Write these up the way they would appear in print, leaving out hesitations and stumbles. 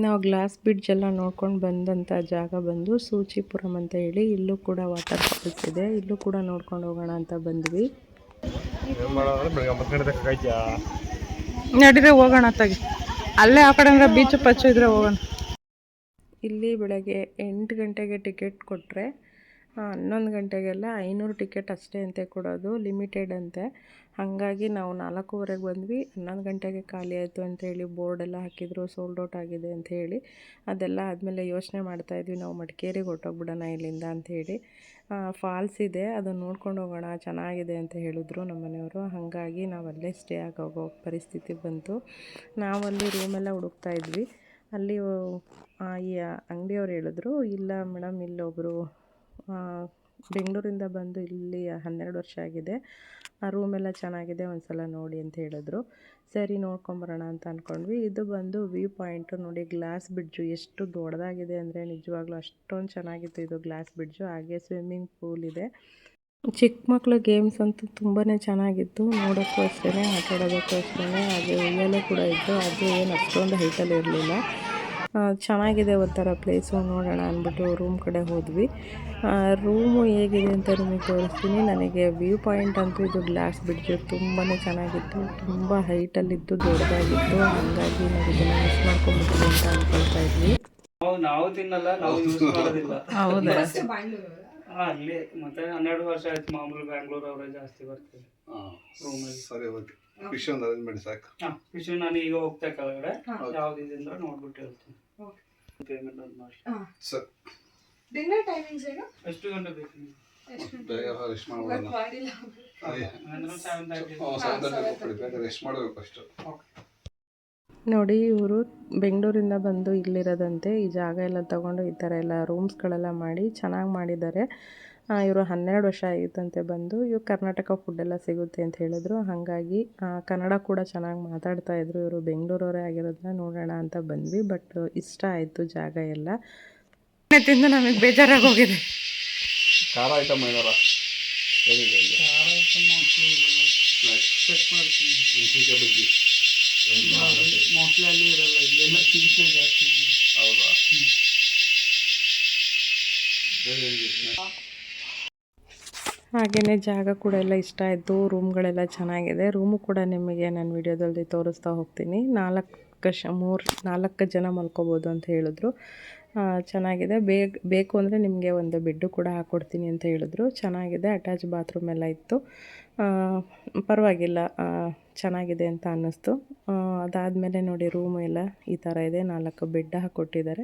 ನಾವು glass bridge ಎಲ್ಲ ನೋಡ್ಕೊಂಡು ಬಂದಂಥ ಜಾಗ ಬಂದು ಸೂಚಿಪುರಂ ಅಂತ ಹೇಳಿ, ಇಲ್ಲೂ ಕೂಡ ವಾಟರ್ ಫಾಲ್ಸ್ ಇದೆ. ಇಲ್ಲೂ ಕೂಡ ನೋಡ್ಕೊಂಡು ಹೋಗೋಣ ಅಂತ ಬಂದ್ವಿ. ನಡೀರೆ ಹೋಗೋಣ ತಗಿ, ಅಲ್ಲೇ ಆ ಕಡೆ ಬೀಚ್ ಪಚ್ಚು ಇದ್ರೆ ಹೋಗೋಣ. ಇಲ್ಲಿ ಬೆಳಗ್ಗೆ 8 ಗಂಟೆಗೆ ಟಿಕೆಟ್ ಕೊಟ್ಟರೆ 11 ಗಂಟೆಗೆಲ್ಲ 500 ಟಿಕೆಟ್ ಅಷ್ಟೇ ಅಂತೆ ಕೊಡೋದು, ಲಿಮಿಟೆಡ್ ಅಂತೆ. ಹಾಗಾಗಿ ನಾವು 4:15ಗೆ ಬಂದ್ವಿ. 11 ಗಂಟೆಗೆ ಖಾಲಿ ಆಯಿತು ಅಂತೇಳಿ ಬೋರ್ಡೆಲ್ಲ ಹಾಕಿದ್ರು, ಸೋಲ್ಡ್ ಔಟ್ ಆಗಿದೆ ಅಂತ ಹೇಳಿ. ಅದೆಲ್ಲ ಆದಮೇಲೆ ಯೋಚನೆ ಮಾಡ್ತಾಯಿದ್ವಿ ನಾವು ಮಡಿಕೇರಿಗೆ ಹೊರಟೋಗ್ಬಿಡೋಣ ಇಲ್ಲಿಂದ ಅಂಥೇಳಿ. ಫಾಲ್ಸ್ ಇದೆ, ಅದನ್ನು ನೋಡ್ಕೊಂಡು ಹೋಗೋಣ, ಚೆನ್ನಾಗಿದೆ ಅಂತ ಹೇಳಿದ್ರು ನಮ್ಮ ಮನೆಯವರು. ಹಾಗಾಗಿ ನಾವು ಅಲ್ಲೇ ಸ್ಟೇ ಆಗೋಗೋ ಪರಿಸ್ಥಿತಿ ಬಂತು. ನಾವಲ್ಲಿ ರೂಮೆಲ್ಲ ಹುಡುಕ್ತಾ ಇದ್ವಿ. ಅಲ್ಲಿ ಈ ಅಂಗಡಿಯವ್ರು ಹೇಳಿದ್ರು, ಇಲ್ಲ ಮೇಡಮ್, ಇಲ್ಲೊಬ್ಬರು ಬೆಂಗಳೂರಿಂದ ಬಂದು ಇಲ್ಲಿ 12 ವರ್ಷ ಆಗಿದೆ, ಆ ರೂಮೆಲ್ಲ ಚೆನ್ನಾಗಿದೆ, ಒಂದು ಸಲ ನೋಡಿ ಅಂತ ಹೇಳಿದ್ರು. ಸರಿ ನೋಡ್ಕೊಂಬರೋಣ ಅಂತ ಅಂದ್ಕೊಂಡ್ವಿ. ಇದು ಬಂದು ವ್ಯೂ ಪಾಯಿಂಟು ನೋಡಿ, ಗ್ಲಾಸ್ ಬ್ರಿಡ್ಜು ಎಷ್ಟು ದೊಡ್ಡದಾಗಿದೆ ಅಂದರೆ ನಿಜವಾಗ್ಲೂ ಅಷ್ಟೊಂದು ಚೆನ್ನಾಗಿತ್ತು ಇದು ಗ್ಲಾಸ್ ಬ್ರಿಡ್ಜು. ಹಾಗೆ ಸ್ವಿಮ್ಮಿಂಗ್ ಪೂಲ್ ಇದೆ. ಚಿಕ್ಕ ಮಕ್ಕಳು ಗೇಮ್ಸ್ ಅಂತೂ ತುಂಬಾ ಚೆನ್ನಾಗಿತ್ತು, ನೋಡೋಕ್ಕೂ ಅಷ್ಟೇ, ಆಟ ಆಡೋದಕ್ಕೂ ಅಷ್ಟೇ. ಹಾಗೆ ಉಯ್ಯಾಲೆ ಕೂಡ ಇತ್ತು, ಅದು ಏನು ಅಷ್ಟೊಂದು ಹೈಟಲ್ಲಿ ಇರಲಿಲ್ಲ. ಚೆನ್ನಾಗಿದೆ ಒಂಥರ ಪ್ಲೇಸು, ನೋಡೋಣ ಅಂದ್ಬಿಟ್ಟು ರೂಮ್ ಕಡೆ ಹೋದ್ವಿ. ರೂಮು ಹೇಗಿದೆ ಅಂತ ನಿಮಗೆ ತೋರಿಸ್ತೀನಿ. ನನಗೆ ವ್ಯೂ ಪಾಯಿಂಟ್ ಅಂತೂ ಇದು ಗ್ಲಾಸ್ ಬ್ರಿಡ್ಜು ತುಂಬಾ ಚೆನ್ನಾಗಿತ್ತು, ತುಂಬ ಹೈಟಲ್ಲಿದ್ದು ದೊಡ್ಡದಾಗಿತ್ತು. ಹಾಗಾಗಿ ನಾವು ಇದನ್ನು ಮಿಸ್ ಮಾಡ್ಕೊಂಡ್ಬಿಟ್ವಿ ಅಂತ ಅಂದ್ಕೊಳ್ತಾ ಇದ್ವಿ. ನಾವು ತಿನ್ನಲ್ಲ, ನಾವು ಯೂಸ್ ಮಾಡೋದಿಲ್ಲ. ಹೌದಾ? ಅಲ್ಲಿ ಮತ್ತೆ 12 ವರ್ಷ ಆಯ್ತು. ಮಾಮೂಲು ಬ್ಯಾಂಗ್ಳೂರ್ ಅವರೇ ಜಾಸ್ತಿ ಬರ್ತೀವಿ ರೂಮಲ್ಲಿ. ಸರಿ, ಓಕೆ. ಫಿಶ್ ಒಂದು ಅರೇಂಜ್ ಮಾಡಿ ಸಾಕು. ಫಿಶ್ ನಾನು ಈಗ ಹೋಗ್ತಾ ಕೆಳಗಡೆ ಯಾವ್ದಿದೆ ಅಂದ್ರೆ ನೋಡ್ಬಿಟ್ಟು ಹೇಳ್ತೀನಿ. ಪೇಮೆಂಟ್ ಒಂದು ಮಾಡಿ ಸರ್. ಡಿನ್ನರ್ ಟೈಮಿಂಗ್ಸ್ ಏನು? ಎಷ್ಟು ಗಂಟೆ ಬೇಕು? ಬೇಗ ರೆಸ್ಟ್ ಮಾಡಬೇಡ. ರೆಸ್ಟ್ ಮಾಡಬೇಕು ಅಷ್ಟು. ನೋಡಿ, ಇವರು ಬೆಂಗಳೂರಿಂದ ಬಂದು ಇಲ್ಲಿರೋದಂತೆ. ಈ ಜಾಗ ಎಲ್ಲ ತೊಗೊಂಡು ಈ ಥರ ಎಲ್ಲ ರೂಮ್ಸ್ಗಳೆಲ್ಲ ಮಾಡಿ ಚೆನ್ನಾಗಿ ಮಾಡಿದ್ದಾರೆ. ಇವರು 12 ವರ್ಷ ಆಗಿತ್ತಂತೆ ಬಂದು. ಇವ್ರು ಕರ್ನಾಟಕ ಫುಡ್ಡೆಲ್ಲ ಸಿಗುತ್ತೆ ಅಂತ ಹೇಳಿದ್ರು. ಹಾಗಾಗಿ ಕನ್ನಡ ಕೂಡ ಚೆನ್ನಾಗಿ ಮಾತಾಡ್ತಾಯಿದ್ರು. ಇವರು ಬೆಂಗಳೂರವರೇ ಆಗಿರೋದನ್ನ ನೋಡೋಣ ಅಂತ ಬಂದ್ವಿ. ಬಟ್ ಇಷ್ಟ ಆಯಿತು ಜಾಗ ಎಲ್ಲ. ತಿಂದು ನಮಗೆ ಬೇಜಾರಾಗಿ ಹೋಗಿದೆ. ಖಾರ ಐಟಮ್ ಏನಾರ ಮೋಸ್ಟ್ಲಿ ಅಲ್ಲಿ ಇರಲ್ಲ, ಇಲ್ಲೆಲ್ಲ ಸ್ವೀಟ್ ಜಾಸ್ತಿ. ಹೌದಾ? ಹಾಗೆಯೇ ಜಾಗ ಕೂಡ ಎಲ್ಲ ಇಷ್ಟ ಆಯಿತು. ರೂಮ್ಗಳೆಲ್ಲ ಚೆನ್ನಾಗಿದೆ. ರೂಮು ಕೂಡ ನಿಮಗೆ ನಾನು ವಿಡಿಯೋದಲ್ಲಿ ತೋರಿಸ್ತಾ ಹೋಗ್ತೀನಿ. 4 ಜನ ಮಲ್ಕೋಬೋದು ಅಂತ ಹೇಳಿದ್ರು. ಚೆನ್ನಾಗಿದೆ. ಬೇಕು ಅಂದರೆ ನಿಮಗೆ ಒಂದು ಬೆಡ್ಡು ಕೂಡ ಹಾಕ್ಕೊಡ್ತೀನಿ ಅಂತ ಹೇಳಿದ್ರು. ಚೆನ್ನಾಗಿದೆ. ಅಟ್ಯಾಚ್ ಬಾತ್ರೂಮ್ ಎಲ್ಲ ಇತ್ತು. ಪರವಾಗಿಲ್ಲ, ಚೆನ್ನಾಗಿದೆ ಅಂತ ಅನ್ನಿಸ್ತು. ಅದಾದಮೇಲೆ ನೋಡಿ, ರೂಮು ಎಲ್ಲ ಈ ಥರ ಇದೆ. 4 ಬೆಡ್ ಹಾಕ್ಕೊಟ್ಟಿದ್ದಾರೆ.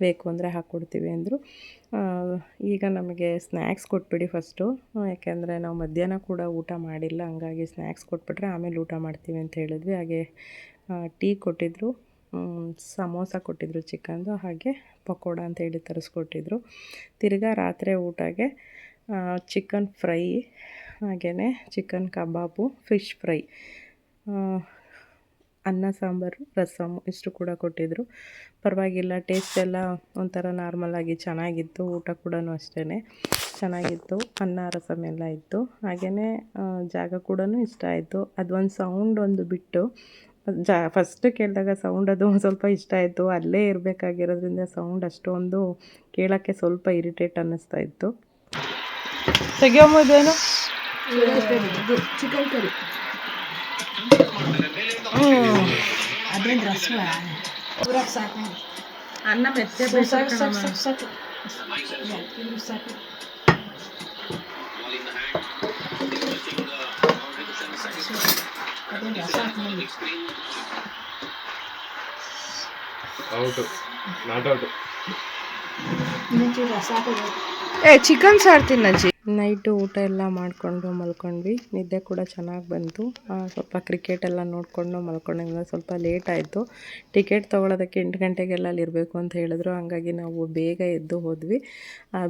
ಬೇಕು ಅಂದರೆ ಹಾಕ್ಕೊಡ್ತೀವಿ ಅಂದರು. ಈಗ ನಮಗೆ ಸ್ನ್ಯಾಕ್ಸ್ ಕೊಟ್ಬಿಡಿ ಫಸ್ಟು, ಯಾಕೆಂದರೆ ನಾವು ಮಧ್ಯಾಹ್ನ ಕೂಡ ಊಟ ಮಾಡಿಲ್ಲ. ಹಂಗಾಗಿ ಸ್ನ್ಯಾಕ್ಸ್ ಕೊಟ್ಬಿಟ್ರೆ ಆಮೇಲೆ ಊಟ ಮಾಡ್ತೀವಿ ಅಂತ ಹೇಳಿದ್ವಿ. ಹಾಗೆ ಟೀ ಕೊಟ್ಟಿದ್ದರು, ಸಮೋಸ ಕೊಟ್ಟಿದ್ದರು ಚಿಕನ್ದು, ಹಾಗೆ ಪಕೋಡ ಅಂತೇಳಿ ತರಿಸ್ಕೊಟ್ಟಿದ್ರು. ತಿರ್ಗಾ ರಾತ್ರಿ ಊಟಕ್ಕೆ ಚಿಕನ್ ಫ್ರೈ, ಹಾಗೆಯೇ ಚಿಕನ್ ಕಬಾಬು, ಫಿಶ್ ಫ್ರೈ, ಅನ್ನ ಸಾಂಬಾರು, ರಸಮ್ ಇಷ್ಟು ಕೂಡ ಕೊಟ್ಟಿದ್ದರು. ಪರವಾಗಿಲ್ಲ, ಟೇಸ್ಟ್ ಎಲ್ಲ ಒಂಥರ ನಾರ್ಮಲಾಗಿ ಚೆನ್ನಾಗಿತ್ತು. ಊಟ ಕೂಡ ಅಷ್ಟೇ ಚೆನ್ನಾಗಿತ್ತು. ಅನ್ನ ರಸಮ್ ಎಲ್ಲ ಇತ್ತು. ಹಾಗೆಯೇ ಜಾಗ ಕೂಡ ಇಷ್ಟ ಆಯಿತು. ಅದೊಂದು ಸೌಂಡ್ ಒಂದು ಬಿಟ್ಟು ಫಸ್ಟ್ ಕೇಳಿದಾಗ ಸೌಂಡ್ ಅದು ಒಂದು ಸ್ವಲ್ಪ ಇಷ್ಟ ಆಯಿತು. ಅಲ್ಲೇ ಇರಬೇಕಾಗಿರೋದ್ರಿಂದ ಸೌಂಡ್ ಅಷ್ಟೊಂದು ಕೇಳೋಕ್ಕೆ ಸ್ವಲ್ಪ ಇರಿಟೇಟ್ ಅನ್ನಿಸ್ತಾ ಇತ್ತು. ತೆಗಿಯೋದೇನು ಚಿಕನ್ ಕರಿ, ಅದೇನು ರಸ ಊರಕ್ಕೆ ಸಾಕು. ಅನ್ನ ಮೆತ್ತೆ ಸಾಕು ಸಾಕು ಸಾಕು ಸಾಕು ಸಾಕು. ಅದೇನು ರಸ ಹಾಕಿ ಔಟು, ನಾಟ್ ಔಟು. ರಸ ಹಾಕೋದು. ಚಿಕನ್ ಸಾರು ತಿನ್ನಜ್ಜಿ. ನೈಟು ಊಟ ಎಲ್ಲ ಮಾಡಿಕೊಂಡು ಮಲ್ಕೊಂಡ್ವಿ. ನಿದ್ದೆ ಕೂಡ ಚೆನ್ನಾಗಿ ಬಂತು. ಸ್ವಲ್ಪ ಕ್ರಿಕೆಟ್ ಎಲ್ಲ ನೋಡಿಕೊಂಡು ಮಲ್ಕೊಂಡಾಗ ಸ್ವಲ್ಪ ಲೇಟ್ ಆಯಿತು. ಟಿಕೆಟ್ ತೊಗೊಳೋದಕ್ಕೆ 8 ಗಂಟೆಗೆಲ್ಲ ಅಲ್ಲಿರಬೇಕು ಅಂತ ಹೇಳಿದ್ರು. ಹಂಗಾಗಿ ನಾವು ಬೇಗ ಎದ್ದು ಹೋದ್ವಿ.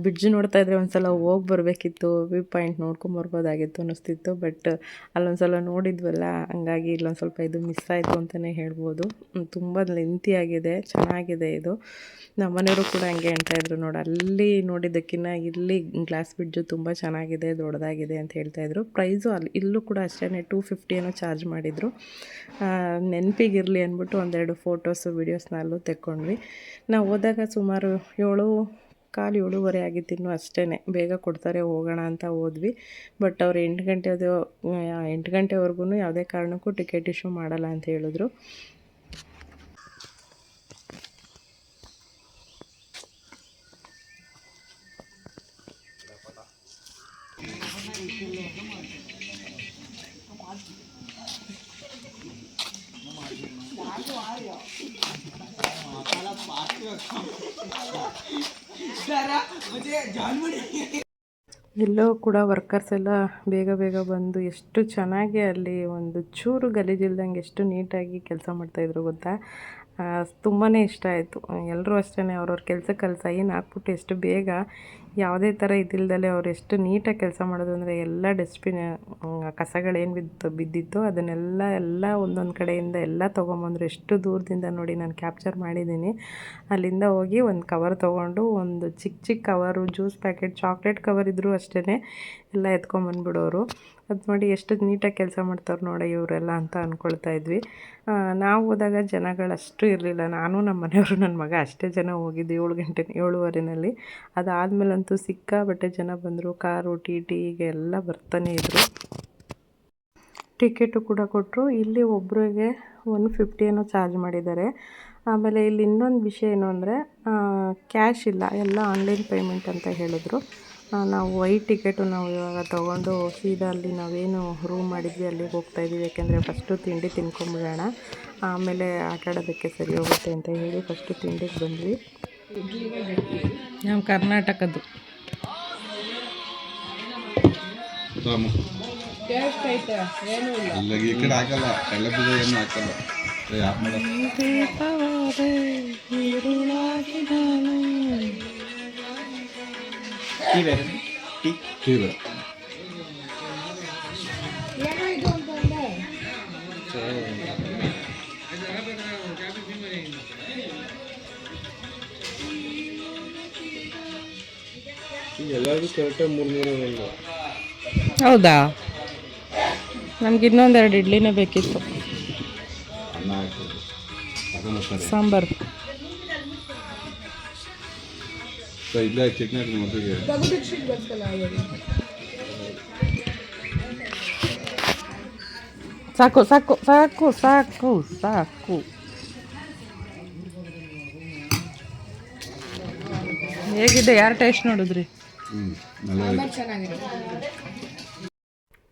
ಬ್ರಿಡ್ಜ್ ನೋಡ್ತಾ ಇದ್ರೆ ಒಂದು ಸಲ ಹೋಗಿ ಬರಬೇಕಿತ್ತು, ವ್ಯೂ ಪಾಯಿಂಟ್ ನೋಡ್ಕೊಂಬರ್ಬೋದಾಗಿತ್ತು ಅನ್ನಿಸ್ತಿತ್ತು. ಬಟ್ ಅಲ್ಲೊಂದು ಸಲ ನೋಡಿದ್ವಲ್ಲ, ಹಂಗಾಗಿ ಇಲ್ಲೊಂದು ಸ್ವಲ್ಪ ಇದು ಮಿಸ್ ಆಯಿತು ಅಂತಲೇ ಹೇಳ್ಬೋದು. ತುಂಬ ಲೆಂತಿಯಾಗಿದೆ, ಚೆನ್ನಾಗಿದೆ ಇದು. ನಮ್ಮ ಮನೆಯವರು ಕೂಡ ಹಂಗೆ ಹೇಳ್ತಾಯಿದ್ರು, ನೋಡಿ ಅಲ್ಲಿ ನೋಡಿದ್ದಕ್ಕಿಂತ ಇಲ್ಲಿ ಗ್ಲಾಸ್ ಬ್ರಿಡ್ಜು ತುಂಬ ಚೆನ್ನಾಗಿದೆ, ದೊಡ್ಡದಾಗಿದೆ ಅಂತ ಹೇಳ್ತಾಯಿದ್ರು. ಪ್ರೈಸು ಇಲ್ಲೂ ಕೂಡ ಅಷ್ಟೇ 250 ಏನೋ ಚಾರ್ಜ್ ಮಾಡಿದರು. ನೆನಪಿಗಿರಲಿ ಅಂದ್ಬಿಟ್ಟು ಒಂದೆರಡು ಫೋಟೋಸು ವೀಡಿಯೋಸ್ನ ಅಲ್ಲೂ ತೆಕ್ಕೊಂಡ್ವಿ. ನಾವು ಹೋದಾಗ ಸುಮಾರು 7:15, 7:30 ಆಗಿತ್ತು. ಇನ್ನೂ ಅಷ್ಟೇ ಬೇಗ ಕೊಡ್ತಾರೆ ಹೋಗೋಣ ಅಂತ ಹೋದ್ವಿ. ಬಟ್ ಅವ್ರು 8 ಗಂಟೆವರೆಗೂ ಯಾವುದೇ ಕಾರಣಕ್ಕೂ ಟಿಕೆಟ್ ಇಶ್ಯೂ ಮಾಡಲ್ಲ ಅಂತ ಹೇಳಿದ್ರು. ಎಲ್ಲೋ ಕೂಡ ವರ್ಕರ್ಸ್ ಎಲ್ಲ ಬೇಗ ಬೇಗ ಬಂದು ಎಷ್ಟು ಚೆನ್ನಾಗಿ ಅಲ್ಲಿ ಒಂದು ಚೂರು ಗಲೀಜಿಲ್ದಂಗೆ ಎಷ್ಟು ನೀಟಾಗಿ ಕೆಲಸ ಮಾಡ್ತಾಯಿದ್ರು ಗೊತ್ತಾ. ತುಂಬಾ ಇಷ್ಟ ಆಯಿತು. ಎಲ್ಲರೂ ಅಷ್ಟೇ ಅವ್ರವ್ರ ಕೆಲಸಕ್ಕೆ ಸೈನ್ ಹಾಕ್ಬಿಟ್ಟು ಎಷ್ಟು ಬೇಗ ಯಾವುದೇ ಥರ ಇದಿಲ್ದಲೆ ಅವ್ರು ಎಷ್ಟು ನೀಟಾಗಿ ಕೆಲಸ ಮಾಡೋದು ಅಂದರೆ, ಎಲ್ಲ ಡಸ್ಟ್ಬಿನ್ ಕಸಗಳೇನು ಬಿದ್ದಿತ್ತು ಅದನ್ನೆಲ್ಲ ಒಂದೊಂದು ಕಡೆಯಿಂದ ಎಲ್ಲ ತೊಗೊಂಬಂದರು. ಎಷ್ಟು ದೂರದಿಂದ ನೋಡಿ, ನಾನು ಕ್ಯಾಪ್ಚರ್ ಮಾಡಿದ್ದೀನಿ. ಅಲ್ಲಿಂದ ಹೋಗಿ ಒಂದು ಕವರ್ ತೊಗೊಂಡು, ಒಂದು ಚಿಕ್ಕ cover, juice packet, chocolate cover ಇದ್ದರೂ ಅಷ್ಟೇ ಎಲ್ಲ ಎತ್ಕೊಂಬಂದ್ಬಿಡೋರು. ಅದು ನೋಡಿ ಎಷ್ಟು ನೀಟಾಗಿ ಕೆಲಸ ಮಾಡ್ತಾರೆ ನೋಡಿ ಇವರೆಲ್ಲ ಅಂತ ಅಂದ್ಕೊಳ್ತಾ ಇದ್ವಿ. ನಾವು ಹೋದಾಗ ಜನಗಳಷ್ಟು ಇರಲಿಲ್ಲ. ನಾನು ನಮ್ಮ ಮನೆಯವರು, ನನ್ನ ಮಗ ಅಷ್ಟೇ ಜನ ಹೋಗಿದ್ದು 7:30 ಅದಾದಮೇಲಂತೂ ಸಿಕ್ಕಾಬಟ್ಟೆ ಜನ ಬಂದರು. ಕಾರು, ಟಿ ಹೀಗೆ ಎಲ್ಲ ಬರ್ತಾನೆ ಇದ್ದರು. ಟಿಕೆಟು ಕೂಡ ಕೊಟ್ಟರು. ಇಲ್ಲಿ ಒಬ್ಬರಿಗೆ 150 ಏನೋ ಚಾರ್ಜ್ ಮಾಡಿದ್ದಾರೆ. ಆಮೇಲೆ ಇಲ್ಲಿ ಇನ್ನೊಂದು ವಿಷಯ ಏನು ಅಂದರೆ, ಕ್ಯಾಶ್ ಇಲ್ಲ, ಎಲ್ಲ ಆನ್ಲೈನ್ ಪೇಮೆಂಟ್ ಅಂತ ಹೇಳಿದ್ರು. ನಾವು ವೈಟ್ ಟಿಕೆಟು ನಾವು ಇವಾಗ ತೊಗೊಂಡು ಸೀದಾ ಅಲ್ಲಿ ನಾವೇನು ರೂಮ್ ಮಾಡಿದ್ವಿ ಅಲ್ಲಿಗೆ ಹೋಗ್ತಾಯಿದ್ದೀವಿ. ಯಾಕೆಂದರೆ ಫಸ್ಟು ತಿಂಡಿ ತಿನ್ಕೊಂಬಿಡೋಣ, ಆಮೇಲೆ ಆಟಾಡೋದಕ್ಕೆ ಸರಿ ಹೋಗುತ್ತೆ ಅಂತ ಹೇಳಿ ಫಸ್ಟು ತಿಂಡಿಗೆ ಬಂದ್ವಿ. ನಮ್ಮ ಕರ್ನಾಟಕದ್ದು ಎಲ್ಲರಿಗೂ ಕರೆಕ್ಟಾಗಿ 3 ಹೌದಾ? ನಮ್ಗೆ ಇನ್ನೊಂದೆರಡು ಇಡ್ಲಿನೇ ಬೇಕಿತ್ತು, ಸಾಂಬಾರು. ಚಟ್ನಿ ಮೊದಲಿಗೆ ಸಾಕು ಸಾಕು ಸಾಕು ಸಾಕು ಸಾಕು. ಹೇಗಿದೆ, ಯಾರು ಟೇಸ್ಟ್ ನೋಡಿದ್ರಿ?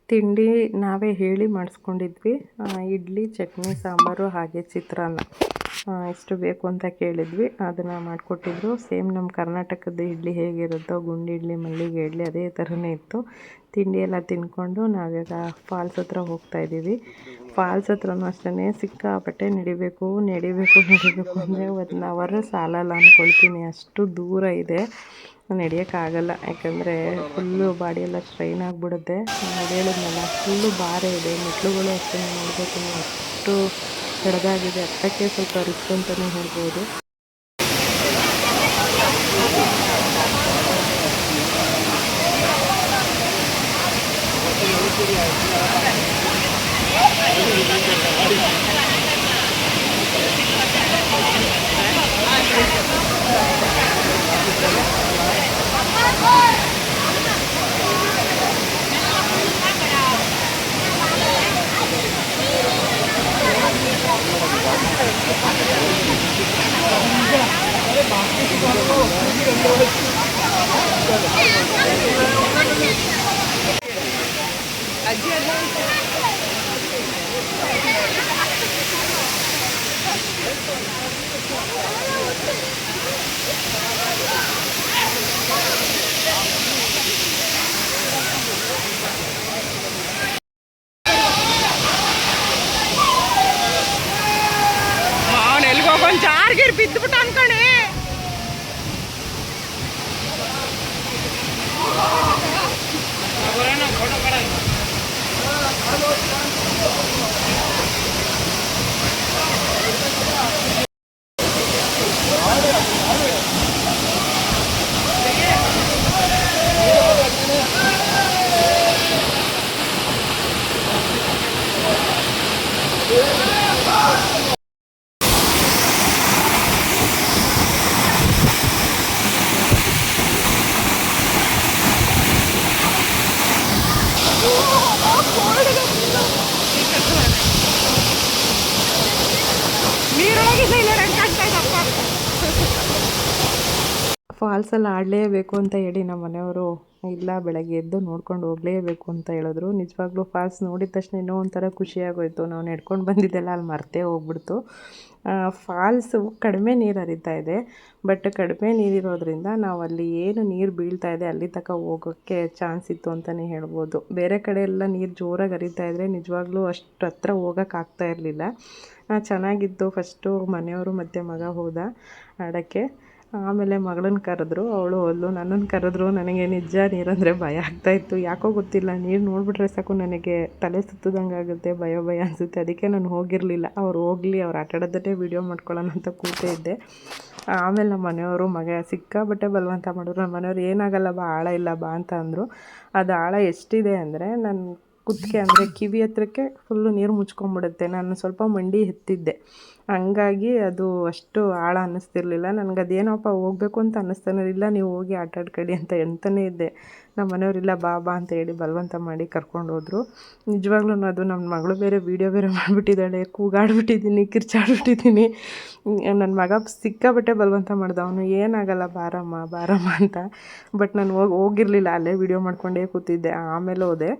ತಿಂಡಿ ನಾವೇ ಹೇಳಿ ಮಾಡಿಸ್ಕೊಂಡಿದ್ವಿ. ಇಡ್ಲಿ, ಚಟ್ನಿ, ಸಾಂಬಾರು, ಹಾಗೆ ಚಿತ್ರಾನ್ನ ಎಷ್ಟು ಬೇಕು ಅಂತ ಕೇಳಿದ್ವಿ, ಅದನ್ನು ಮಾಡಿಕೊಟ್ಟಿದ್ರು. ಸೇಮ್ ನಮ್ಮ ಕರ್ನಾಟಕದ ಇಡ್ಲಿ ಹೇಗಿರುತ್ತೋ, ಗುಂಡಿ ಇಡ್ಲಿ, ಮಲ್ಲಿಗೆ ಇಡ್ಲಿ ಅದೇ ಥರನೇ ಇತ್ತು. ತಿಂಡಿ ಎಲ್ಲ ತಿಂದ್ಕೊಂಡು ನಾವೀಗ ಫಾಲ್ಸ್ ಹತ್ರ ಹೋಗ್ತಾಯಿದ್ದೀವಿ. ಫಾಲ್ಸ್ ಹತ್ರನೂ ಅಷ್ಟೇ ಸಿಕ್ಕಾಪಟ್ಟೆ ನಡಿಬೇಕು ಅಂದರೆ 1 ಅವರ್ ಸಾಲಲ್ಲ ಅಂದ್ಕೊಳ್ತೀನಿ, ಅಷ್ಟು ದೂರ ಇದೆ. ನಡೆಯೋಕ್ಕಾಗಲ್ಲ, ಯಾಕಂದರೆ ಫುಲ್ಲು ಬಾಡಿಯೆಲ್ಲ ಸ್ಟ್ರೈನ್ ಆಗಿಬಿಡುತ್ತೆ. ಹೇಳಿದ್ನಲ್ಲ, ಫುಲ್ಲು ಭಾರ ಇದೆ. ಮೆಟ್ಲುಗಳು ಅಷ್ಟೇ ನೋಡಬೇಕು, ಅಷ್ಟು ಕೆಳಗಾಗಿದೆ. ಹತ್ತಕ್ಕೆ ಸ್ವಲ್ಪ ರಿಸ್ಕ್ ಅಂತಲೇ ಹೇಳ್ಬೋದು. ಅಜ್ಜಿ ಒಂದು ಜಾರ್ಗಿರ್ ಬಿದ್ದುಬಿಟ್ಟು ಅನ್ಕಣೆ. ಫಾಲ್ಸಲ್ಲಿ ಆಡಲೇಬೇಕು ಅಂತ ಹೇಳಿ ನಮ್ಮ ಮನೆಯವರು ಇಲ್ಲ ಬೆಳಗ್ಗೆ ಎದ್ದು ನೋಡ್ಕೊಂಡು ಹೋಗಲೇಬೇಕು ಅಂತ ಹೇಳಿದ್ರು. ನಿಜವಾಗ್ಲೂ ಫಾಲ್ಸ್ ನೋಡಿದ ತಕ್ಷಣ ಇನ್ನೂ ಒಂಥರ ಖುಷಿಯಾಗೋಯ್ತು. ನಾವು ನಡ್ಕೊಂಡು ಬಂದಿದ್ದೆಲ್ಲ ಅಲ್ಲಿ ಮರ್ತೇ ಹೋಗ್ಬಿಡ್ತು. ಫಾಲ್ಸು ಕಡಿಮೆ ನೀರು ಹರಿತಾ ಇದೆ, ಬಟ್ ಕಡಿಮೆ ನೀರಿರೋದ್ರಿಂದ ನಾವು ಅಲ್ಲಿ ಏನು ನೀರು ಬೀಳ್ತಾ ಇದೆ ಅಲ್ಲಿ ತನಕ ಹೋಗೋಕ್ಕೆ ಚಾನ್ಸ್ ಇತ್ತು ಅಂತಲೇ ಹೇಳ್ಬೋದು. ಬೇರೆ ಕಡೆ ಎಲ್ಲ ನೀರು ಜೋರಾಗಿ ಹರಿತಾ ಇದ್ದರೆ ನಿಜವಾಗ್ಲೂ ಅಷ್ಟು ಹತ್ರ ಹೋಗೋಕ್ಕಾಗ್ತಾ ಇರಲಿಲ್ಲ. ಚೆನ್ನಾಗಿತ್ತು. ಫಸ್ಟು ಮನೆಯವರು ಮತ್ತು ಮಗ ಹೋದ ಆಡೋಕ್ಕೆ. ಆಮೇಲೆ ಮಗಳನ್ನ ಕರೆದ್ರು, ಅವಳು ಹೋದ್ಲು. ನನ್ನನ್ನು ಕರೆದ್ರು. ನನಗೆ ನಿಜ ನೀರಂದರೆ ಭಯ ಆಗ್ತಾಯಿತ್ತು. ಯಾಕೋ ಗೊತ್ತಿಲ್ಲ, ನೀರು ನೋಡಿಬಿಟ್ರೆ ಸಾಕು ನನಗೆ ತಲೆ ಸುತ್ತದಂಗೆ ಆಗುತ್ತೆ, ಭಯ ಅನಿಸುತ್ತೆ. ಅದಕ್ಕೆ ನಾನು ಹೋಗಿರಲಿಲ್ಲ. ಅವ್ರು ಹೋಗಲಿ, ಅವ್ರು ಆಟ ಆಡೋದನ್ನೇ ವೀಡಿಯೋ ಮಾಡ್ಕೊಳ್ಳೋಣ ಅಂತ ಕೂತೇ ಇದ್ದೆ. ಆಮೇಲೆ ನಮ್ಮ ಮನೆಯವರು ಮಗ ಸಿಕ್ಕಾಬಟ್ಟೆ ಬಲವಂತ ಮಾಡಿದ್ರು. ನಮ್ಮ ಮನೆಯವ್ರು ಏನಾಗಲ್ಲ ಬಾ, ಆಳ ಇಲ್ಲ ಬಾ ಅಂತ ಅಂದರು. ಅದು ಆಳ ಎಷ್ಟಿದೆ ಅಂದರೆ ನನ್ನ ಕುತ್ತಿಗೆ ಅಂದರೆ ಕಿವಿ ಹತ್ರಕ್ಕೆ ಫುಲ್ಲು ನೀರು ಮುಚ್ಕೊಂಡ್ಬಿಡುತ್ತೆ. ನಾನು ಸ್ವಲ್ಪ ಮಂಡಿ ಎತ್ತಿದ್ದೆ, ಹಂಗಾಗಿ ಅದು ಅಷ್ಟು ಆಳ ಅನ್ನಿಸ್ತಿರ್ಲಿಲ್ಲ ನನಗೆ. ಅದೇನೋಪ್ಪ ಹೋಗಬೇಕು ಅಂತ ಅನ್ನಿಸ್ತಾನೆ ಇಲ್ಲ, ನೀವು ಹೋಗಿ ಆಟ ಆಡ್ಕೊಳ್ಳಿ ಅಂತ ಎಂತನೇ ಇದ್ದೆ. ನಮ್ಮ ಮನೆಯವರಿಲ್ಲ ಬಾ ಬಾ ಅಂತ ಹೇಳಿ ಬಲವಂತ ಮಾಡಿ ಕರ್ಕೊಂಡು ಹೋದರು. ನಿಜವಾಗ್ಲೂ ಅದು ನಮ್ಮ ಮಗಳು ಬೇರೆ ವೀಡಿಯೋ ಬೇರೆ ಮಾಡಿಬಿಟ್ಟಿದ್ದಾಳೆ. ಕೂಗಾಡ್ಬಿಟ್ಟಿದ್ದೀನಿ, ಕಿರ್ಚಾಡ್ಬಿಟ್ಟಿದ್ದೀನಿ. ನನ್ನ ಮಗ ಸಿಕ್ಕಾಬಟ್ಟೆ ಬಲವಂತ ಮಾಡ್ದ. ಅವನು ಏನಾಗಲ್ಲ ಬಾರಮ್ಮ ಬಾರಮ್ಮ ಅಂತ. ಬಟ್ ನಾನು ಹೋಗಿರಲಿಲ್ಲ, ಅಲ್ಲೇ ವೀಡಿಯೋ ಮಾಡ್ಕೊಂಡೇ ಕೂತಿದ್ದೆ. ಆಮೇಲೆ ಹೋದೆ.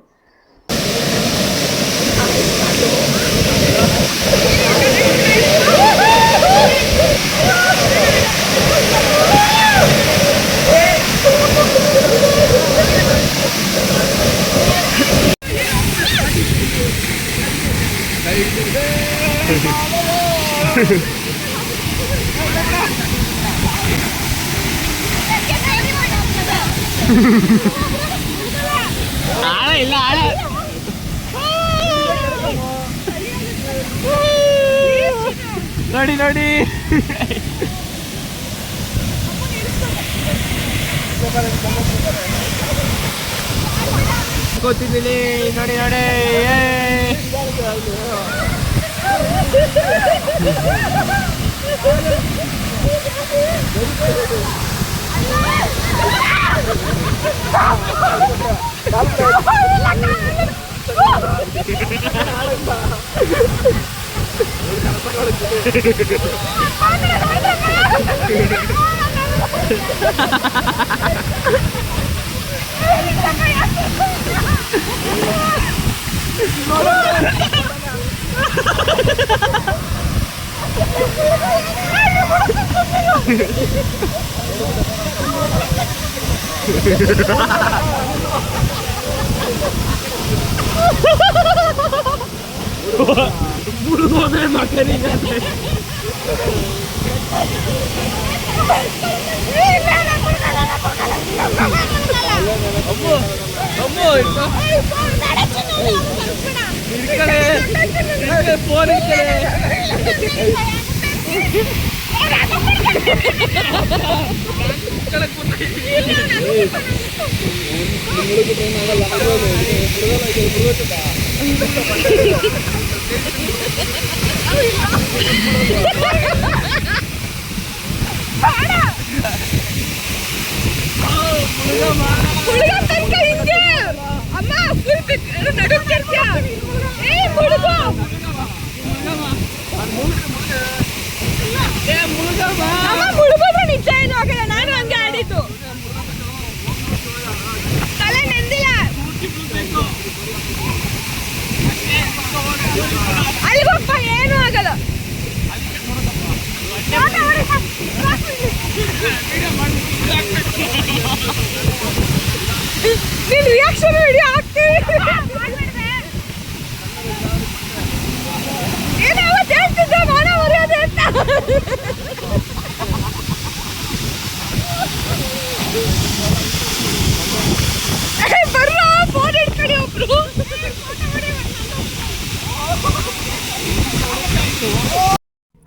ಆಳ ಇಲ್ಲ, ಆಳ ನೋಡಿ ನೋಡಿ. ಗೊತ್ತಿದ್ದೀನಿ, ನೋಡಿ ನೋಡಿ. ಮುಳುಗೋದ್ರೆ ಮಕ್ಕಳಿಗೆ ಫೋನ್ ನಿಜ ಏನು ಆಗಲ್ಲ. ನಾನು ಹಂಗೆ ಆಡಿದ್ದು, ತಲೆ ನೆಂದಿಲ್ಲ. ಅಲ್ಲಿಗೊಪ್ಪ ಏನು ಆಗಲ್ಲ. ನೀನು ರಿಯಾಕ್ಷನ್ ವಿಡಿಯೋ ಹಾಕ್ತೀವಿ. ಏನು ಅವತ್ತು ಹೇಳ್ತಿದ್ದೆ, ಮೌನ ಮರ್ಯಾದೆ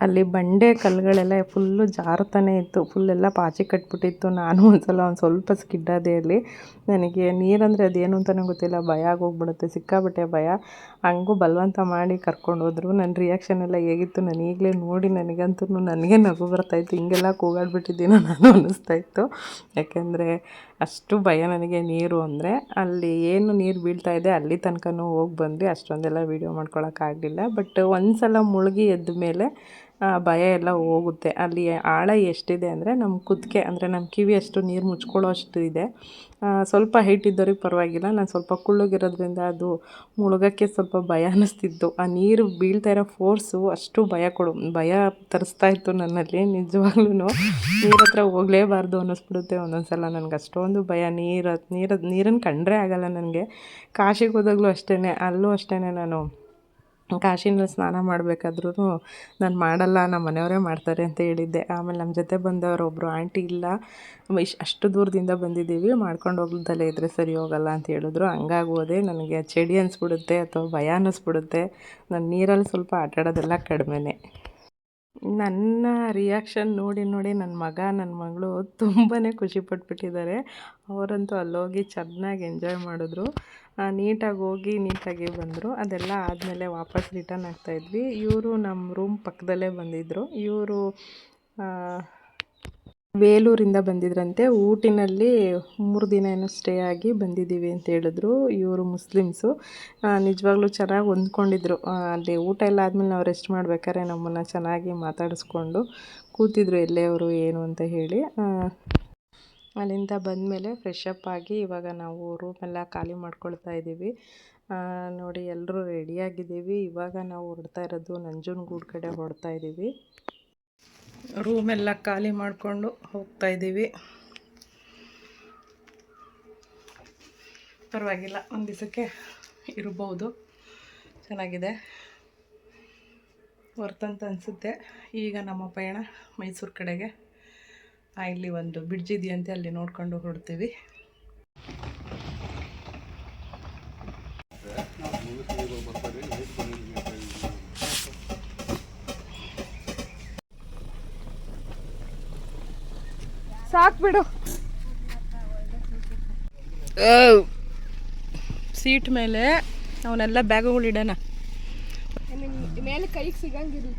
ಅಲ್ಲಿ ಬಂಡೆ ಕಲ್ಲುಗಳೆಲ್ಲ ಫುಲ್ಲು ಜಾರುತ್ತಾನೆ ಇತ್ತು, ಫುಲ್ಲೆಲ್ಲ ಪಾಚಿ ಕಟ್ಬಿಟ್ಟಿತ್ತು. ನಾನು ಒಂದು ಸ್ವಲ್ಪ ಸ್ಕಿಡ್ಡಾದೆ ಅಲ್ಲಿ. ನನಗೆ ನೀರಂದರೆ ಅದೇನು ಅಂತಲೂ ಗೊತ್ತಿಲ್ಲ, ಭಯ ಆಗೋಗ್ಬಿಡುತ್ತೆ, ಸಿಕ್ಕಾಬಟ್ಟೆ ಭಯ. ಹಂಗೂ ಬಲವಂತ ಮಾಡಿ ಕರ್ಕೊಂಡೋದ್ರು. ನನ್ನ ರಿಯಾಕ್ಷನ್ ಎಲ್ಲ ಹೇಗಿತ್ತು ನಾನು ಈಗಲೇ ನೋಡಿ ನನಗಂತೂ ನನಗೆ ನಗು ಬರ್ತಾಯಿತ್ತು, ಹಿಂಗೆಲ್ಲ ಕೂಗಾಡ್ಬಿಟ್ಟಿದ್ದೀನೋ ನಾನು ಅನ್ನಿಸ್ತಾಯಿತ್ತು. ಯಾಕೆಂದರೆ ಅಷ್ಟು ಭಯ ನನಗೆ ನೀರು ಅಂದರೆ. ಅಲ್ಲಿ ಏನು ನೀರು ಬೀಳ್ತಾ ಇದೆ ಅಲ್ಲಿ ತನಕನೂ ಹೋಗಿ ಬಂದ್ವಿ, ಅಷ್ಟೊಂದೆಲ್ಲ ವೀಡಿಯೋ ಮಾಡ್ಕೊಳಕ್ಕಾಗಲಿಲ್ಲ. ಬಟ್ ಒಂದು ಸಲ ಮುಳುಗಿ ಎದ್ದ ಮೇಲೆ ಭಯ ಎಲ್ಲ ಹೋಗುತ್ತೆ. ಅಲ್ಲಿ ಆಳ ಎಷ್ಟಿದೆ ಅಂದರೆ ನಮ್ಮ ಕುತ್ತಿಗೆ, ಅಂದರೆ ನಮ್ಮ ಕಿವಿ ಅಷ್ಟು ನೀರು ಮುಚ್ಕೊಳ್ಳೋ ಅಷ್ಟು ಇದೆ. ಸ್ವಲ್ಪ ಹೈಟ್ ಇದ್ದವ್ರಿಗೆ ಪರವಾಗಿಲ್ಲ, ನಾನು ಸ್ವಲ್ಪ ಕುಳ್ಳಗಿರೋದ್ರಿಂದ ಅದು ಮುಳುಗೋಕ್ಕೆ ಸ್ವಲ್ಪ ಭಯ ಅನ್ನಿಸ್ತಿತ್ತು. ಆ ನೀರು ಬೀಳ್ತಾ ಇರೋ ಫೋರ್ಸು ಅಷ್ಟು ಭಯ ತರಿಸ್ತಾ ಇತ್ತು ನನ್ನಲ್ಲಿ. ನಿಜವಾಗ್ಲೂ ನೀರ ಹತ್ರ ಹೋಗಲೇಬಾರ್ದು ಅನ್ನಿಸ್ಬಿಡುತ್ತೆ ಒಂದೊಂದು ಸಲ. ನನಗೆ ಅಷ್ಟೊಂದು ಭಯ ನೀರನ್ನು ಕಂಡ್ರೆ ಆಗೋಲ್ಲ ನನಗೆ. ಕಾಶಿಗೆ ಹೋದಾಗಲೂ ಅಷ್ಟೇ, ಅಲ್ಲೂ ಅಷ್ಟೇ, ನಾನು ಕಾಶಿನಲ್ಲಿ ಸ್ನಾನ ಮಾಡಬೇಕಾದ್ರೂ ನಾನು ಮಾಡಲ್ಲ, ನಮ್ಮ ಮನೆಯವರೇ ಮಾಡ್ತಾರೆ ಅಂತ ಹೇಳಿದ್ದೆ. ಆಮೇಲೆ ನಮ್ಮ ಜೊತೆ ಬಂದವರು ಒಬ್ಬರು ಆಂಟಿ ಇಲ್ಲ, ಅಷ್ಟು ದೂರದಿಂದ ಬಂದಿದ್ದೀವಿ, ಮಾಡ್ಕೊಂಡು ಹೋಗ್ದಲ್ಲೇ ಇದ್ದರೆ ಸರಿ ಹೋಗಲ್ಲ ಅಂತ ಹೇಳಿದ್ರು. ಹಂಗಾಗಿ ಹೋದೆ. ನನಗೆ ಚಳಿ ಅನಿಸ್ಬಿಡುತ್ತೆ ಅಥವಾ ಭಯ ಅನ್ನಿಸ್ಬಿಡುತ್ತೆ. ನಾನು ನೀರಲ್ಲಿ ಸ್ವಲ್ಪ ಆಟಾಡೋದೆಲ್ಲ ಕಡಿಮೆನೇ. ನನ್ನ ರಿಯಾಕ್ಷನ್ ನೋಡಿ ನನ್ನ ಮಗ ನನ್ನ ಮಗಳು ತುಂಬಾ ಖುಷಿಪಟ್ಬಿಟ್ಟಿದ್ದಾರೆ. ಅವರಂತೂ ಅಲ್ಲೋಗಿ ಚೆನ್ನಾಗಿ ಎಂಜಾಯ್ ಮಾಡಿದ್ರು. ನೀಟಾಗಿ ಹೋಗಿ ನೀಟಾಗಿ ಬಂದರು. ಅದೆಲ್ಲ ಆದಮೇಲೆ ವಾಪಸ್ ರಿಟರ್ನ್ ಆಗ್ತಾಯಿದ್ವಿ. ಇವರು ನಮ್ಮ ರೂಮ್ ಪಕ್ಕದಲ್ಲೇ ಬಂದಿದ್ದರು. ಇವರು ಬೇಲೂರಿಂದ ಬಂದಿದ್ರಂತೆ. ಊಟಿನಲ್ಲಿ 3 ದಿನ ಏನೋ ಸ್ಟೇ ಆಗಿ ಬಂದಿದ್ದೀವಿ ಅಂತ ಹೇಳಿದ್ರು. ಇವರು ಮುಸ್ಲಿಮ್ಸು. ನಿಜವಾಗ್ಲೂ ಚೆನ್ನಾಗಿ ಹೊಂದ್ಕೊಂಡಿದ್ರು. ಅಲ್ಲಿ ಊಟ ಎಲ್ಲ ಆದಮೇಲೆ ನಾವು ರೆಸ್ಟ್ ಮಾಡ್ಬೇಕಾದ್ರೆ ನಮ್ಮನ್ನು ಚೆನ್ನಾಗಿ ಮಾತಾಡಿಸ್ಕೊಂಡು ಕೂತಿದ್ರು, ಎಲ್ಲೇ ಅವರು ಏನು ಅಂತ ಹೇಳಿ. ಅಲ್ಲಿಂದ ಬಂದಮೇಲೆ ಫ್ರೆಶ್ ಅಪ್ ಆಗಿ ಇವಾಗ ನಾವು ರೂಮೆಲ್ಲ ಖಾಲಿ ಮಾಡ್ಕೊಳ್ತಾ ಇದ್ದೀವಿ. ನೋಡಿ ಎಲ್ಲರೂ ರೆಡಿಯಾಗಿದ್ದೀವಿ. ಇವಾಗ ನಾವು ಹೊರಡ್ತಾ ಇರೋದು ನಂಜನಗೂಡು ಕಡೆ ಹೊರಡ್ತಾ ಇದ್ದೀವಿ. ರೂಮೆಲ್ಲ ಖಾಲಿ ಮಾಡಿಕೊಂಡು ಹೋಗ್ತಾ ಇದ್ದೀವಿ. ಪರವಾಗಿಲ್ಲ, ಒಂದು ದಿವಸಕ್ಕೆ ಇರ್ಬೋದು, ಚೆನ್ನಾಗಿದೆ, ಹೊರ್ತಂತ ಅನಿಸುತ್ತೆ. ಈಗ ನಮ್ಮ ಪಯಣ ಮೈಸೂರು ಕಡೆಗೆ. ಇಲ್ಲಿ ಒಂದು ಬ್ರಿಡ್ಜ್ ಇದೆಯಂತೆ, ಅಲ್ಲಿ ನೋಡ್ಕೊಂಡು ಹೊರಡ್ತೀವಿ. ಸಾಕ್ಬಿಡು. ಸೀಟ್ ಮೇಲೆ ಅವನ್ನೆಲ್ಲ ಬ್ಯಾಗುಗಳು ಇಡೋಣ. ಮೇಲೆ ಕೈಗೆ ಸಿಗಂಗಿಲ್ಲ.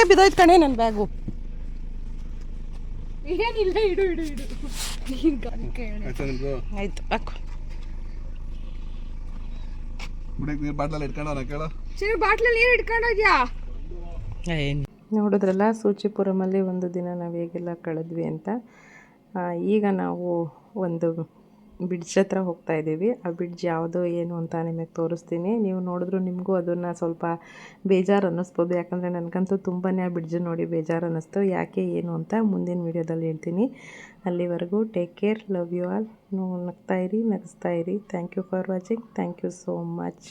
ಬಿದ್ದೋಯ್ತು ಕಣೆ ನನ್ನ ಬ್ಯಾಗು. ಏನಿಲ್ಲ, ಇಡು ಇಡು ಇಡು. ಆಯ್ತು, ಹಾಕು. ಬಾಟ್ಲಲ್ಲಿ ನೀರು ಇಟ್ಕೊಂಡೋದ್ಯಾ? ನೋಡಿದ್ರಲ್ಲ ಸೂಚಿಪುರಮಲ್ಲಿ ಒಂದು ದಿನ ನಾವು ಹೇಗೆಲ್ಲ ಕಳೆದ್ವಿ ಅಂತ. ಈಗ ನಾವು ಒಂದು ಬ್ರಿಡ್ಜ್ ಹತ್ರ ಹೋಗ್ತಾ ಇದ್ದೀವಿ. ಆ ಬ್ರಿಡ್ಜ್ ಯಾವುದು ಏನು ಅಂತ ನಿಮಗೆ ತೋರಿಸ್ತೀನಿ. ನೀವು ನೋಡಿದ್ರು ನಿಮಗೂ ಅದನ್ನು ಸ್ವಲ್ಪ ಬೇಜಾರು ಅನ್ನಿಸ್ಬೋದು. ಯಾಕಂದರೆ ನನಗಂತೂ ತುಂಬಾ ಆ ಬ್ರಿಡ್ಜ್ ನೋಡಿ ಬೇಜಾರು ಅನ್ನಿಸ್ತು. ಯಾಕೆ ಏನು ಅಂತ ಮುಂದಿನ ವೀಡಿಯೋದಲ್ಲಿ ಹೇಳ್ತೀನಿ. ಅಲ್ಲಿವರೆಗೂ take care, love you all. ನಗ್ತಾ ಇರಿ, ನಗಿಸ್ತಾ ಇರಿ. Thank you for watching. Thank you so much.